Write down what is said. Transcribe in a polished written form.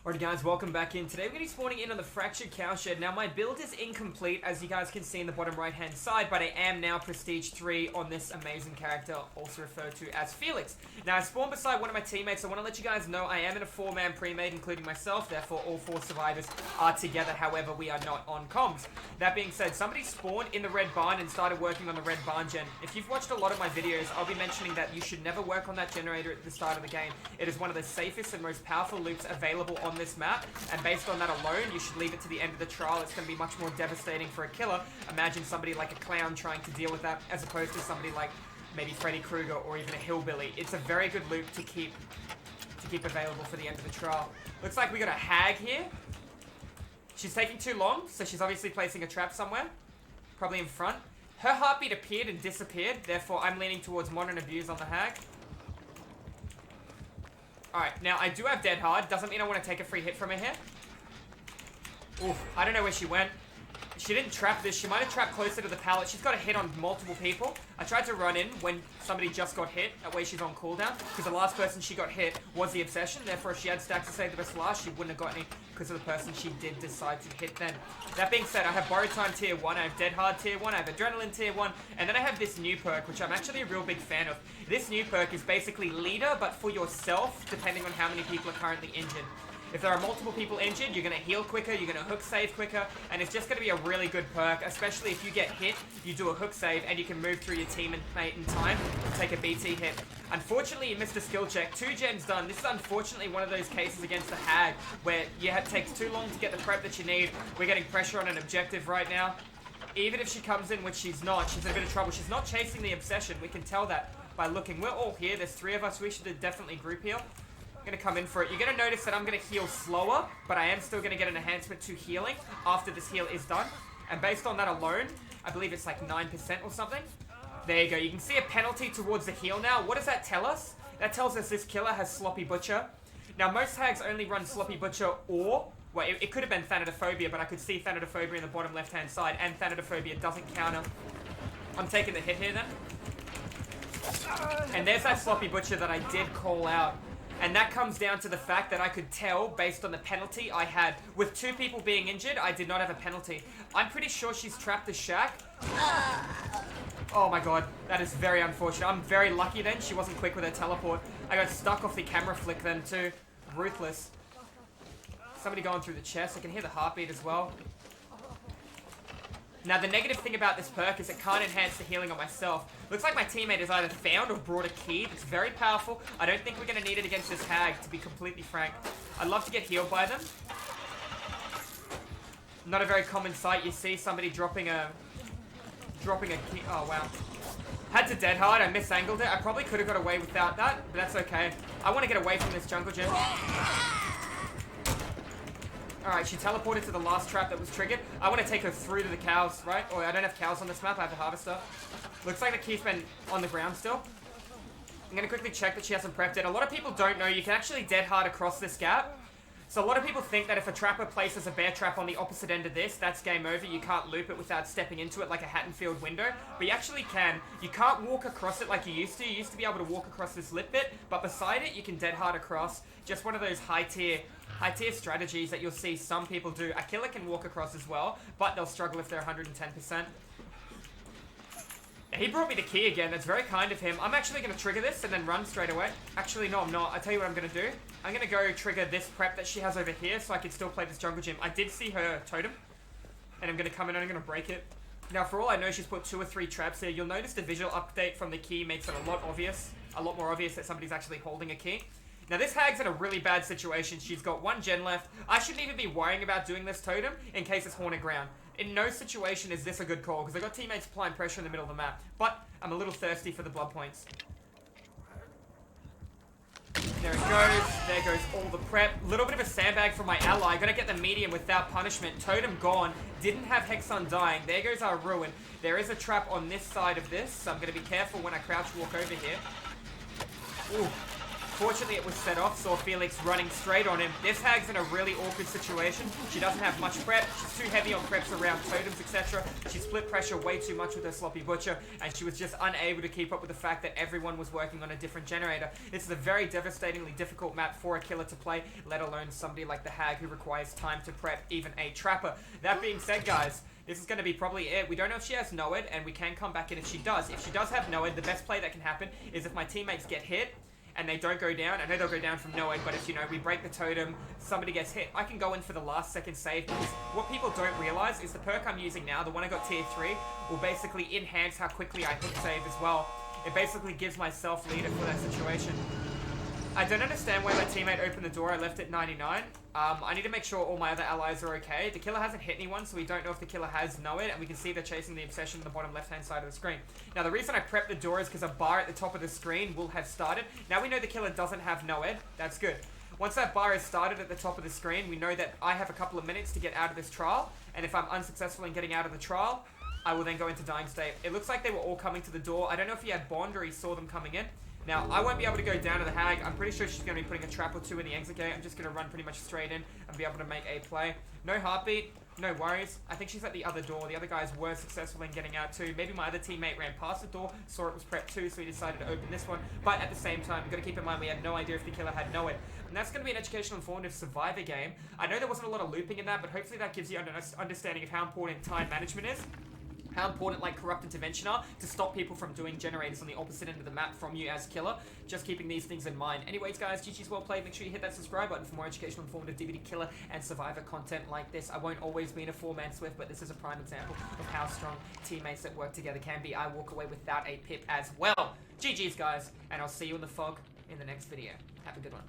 Alright guys, welcome back in. Today we're going to be spawning in on the Fractured Cowshed. Now my build is incomplete, as you guys can see in the bottom right hand side, but I am now Prestige 3 on this amazing character, also referred to as Felix. Now I spawned beside one of my teammates. I want to let you guys know I am in a 4-man pre-made, including myself, therefore all 4 survivors are together, however we are not on comms. That being said, somebody spawned in the red barn and started working on the red barn gen. If you've watched a lot of my videos, I'll be mentioning that you should never work on that generator at the start of the game. It is one of the safest and most powerful loops available on this map, and based on that alone, you should leave it to the end of the trial. It's going to be much more devastating for a killer. Imagine somebody like a clown trying to deal with that, as opposed to somebody like maybe Freddy Krueger or even a hillbilly. It's a very good loop to keep available for the end of the trial. Looks like we got a hag here. She's taking too long, so she's obviously placing a trap somewhere, probably in front. Her heartbeat appeared and disappeared, therefore I'm leaning towards modern abuse on the hag. Alright, now I do have dead hard. Doesn't mean I want to take a free hit from her here. Oof, I don't know where she went. She didn't trap this. She might have trapped closer to the pallet. She's got a hit on multiple people. I tried to run in when somebody just got hit. That way she's on cooldown. Because the last person she got hit was the Obsession. Therefore, if she had stacks to save the best last, she wouldn't have got any because of the person she did decide to hit then. That being said, I have Borrowed Time tier 1. I have Dead Hard tier 1. I have Adrenaline tier 1. And then I have this new perk, which I'm actually a real big fan of. This new perk is basically Leader, but for yourself, depending on how many people are currently injured. If there are multiple people injured, you're going to heal quicker, you're going to hook save quicker, and it's just going to be a really good perk, especially if you get hit, you do a hook save, and you can move through your teammate in time to take a BT hit. Unfortunately, you missed a skill check. 2 gens done. This is unfortunately one of those cases against the hag, where it takes too long to get the prep that you need. We're getting pressure on an objective right now. Even if she comes in, which she's not, she's in a bit of trouble. She's not chasing the Obsession. We can tell that by looking. We're all here. There's 3 of us. We should definitely group heal. Going to come in for it. You're going to notice that I'm going to heal slower, but I am still going to get an enhancement to healing after this heal is done. And based on that alone, I believe it's like 9% or something. There you go. You can see a penalty towards the heal now. What does that tell us? That tells us this killer has Sloppy Butcher. Now, most hags only run Sloppy Butcher or... Well, it could have been Thanatophobia, but I could see Thanatophobia in the bottom left-hand side, and Thanatophobia doesn't counter. I'm taking the hit here then. And there's that Sloppy Butcher that I did call out. And that comes down to the fact that I could tell, based on the penalty I had. With 2 people being injured, I did not have a penalty. I'm pretty sure she's trapped the shack. Oh my god, that is very unfortunate. I'm very lucky then, she wasn't quick with her teleport. I got stuck off the camera flick then too. Ruthless. Somebody going through the chest. I can hear the heartbeat as well. Now, the negative thing about this perk is it can't enhance the healing on myself. Looks like my teammate has either found or brought a key. It's very powerful. I don't think we're going to need it against this hag, to be completely frank. I'd love to get healed by them. Not a very common sight. You see somebody dropping a key. Oh, wow. Had to dead hard. I misangled it. I probably could have got away without that, but that's okay. I want to get away from this jungle gym. Alright, she teleported to the last trap that was triggered. I want to take her through to the cows, right? Or I don't have cows on this map, I have the harvester. Looks like the key's been on the ground still. I'm going to quickly check that she hasn't prepped it. A lot of people don't know you can actually dead hard across this gap. So a lot of people think that if a trapper places a bear trap on the opposite end of this, that's game over. You can't loop it without stepping into it like a Hattonfield window. But you actually can. You can't walk across it like you used to. You used to be able to walk across this lip bit. But beside it, you can dead hard across. Just one of those high tier strategies that you'll see some people do. A killer can walk across as well, but they'll struggle if they're 110%. He brought me the key again. That's very kind of him. I'm actually going to trigger this and then run straight away. Actually, no, I'm not. I'll tell you what I'm going to do. I'm going to go trigger this prep that she has over here so I can still play this jungle gym. I did see her totem, and I'm going to come in and I'm going to break it. Now, for all I know, she's put 2 or 3 traps here. You'll notice the visual update from the key makes it a lot more obvious that somebody's actually holding a key. Now, this hag's in a really bad situation. She's got 1 gen left. I shouldn't even be worrying about doing this totem in case it's haunted ground. In no situation is this a good call, because I've got teammates applying pressure in the middle of the map. But I'm a little thirsty for the blood points. There it goes. There goes all the prep. Little bit of a sandbag from my ally. Gotta get the medium without punishment. Totem gone. Didn't have Hex Undying. There goes our ruin. There is a trap on this side of this, so I'm gonna be careful when I crouch walk over here. Ooh. Fortunately, it was set off, saw Felix running straight on him. This hag's in a really awkward situation. She doesn't have much prep. She's too heavy on preps around totems, etc. She split pressure way too much with her sloppy butcher, and she was just unable to keep up with the fact that everyone was working on a different generator. This is a very devastatingly difficult map for a killer to play, let alone somebody like the hag who requires time to prep even a trapper. That being said, guys, this is going to be probably it. We don't know if she has Noed, and we can come back in if she does. If she does have Noed, the best play that can happen is if my teammates get hit and they don't go down. I know they'll go down from Noed, but if, you know, we break the totem, somebody gets hit, I can go in for the last second save, because what people don't realize is the perk I'm using now, the one I got tier 3, will basically enhance how quickly I hook save as well. It basically gives myself leader for that situation. I don't understand why my teammate opened the door. I left it 99. I need to make sure all my other allies are okay. The killer hasn't hit anyone, so we don't know if the killer has Noed, and we can see they're chasing the obsession on the bottom left-hand side of the screen. Now, the reason I prepped the door is because a bar at the top of the screen will have started. Now we know the killer doesn't have Noed. That's good. Once that bar is started at the top of the screen, we know that I have a couple of minutes to get out of this trial, and if I'm unsuccessful in getting out of the trial, I will then go into dying state. It looks like they were all coming to the door. I don't know if he had Bond or he saw them coming in. Now, I won't be able to go down to the hag. I'm pretty sure she's going to be putting a trap or two in the exit gate. I'm just going to run pretty much straight in and be able to make a play. No heartbeat, no worries. I think she's at the other door. The other guys were successful in getting out too. Maybe my other teammate ran past the door, saw it was prepped too, so he decided to open this one. But at the same time, we've got to keep in mind we had no idea if the killer had Noed. And that's going to be an educational informative survivor game. I know there wasn't a lot of looping in that, but hopefully that gives you an understanding of how important time management is. How important like corrupt intervention are to stop people from doing generators on the opposite end of the map from you as killer. Just keeping these things in mind. Anyways, guys, GG's well played. Make sure you hit that subscribe button for more educational, informative DVD killer and survivor content like this. I won't always be in a 4-man SWF, but this is a prime example of how strong teammates that work together can be. I walk away without a pip as well. GG's, guys, and I'll see you in the fog in the next video. Have a good one.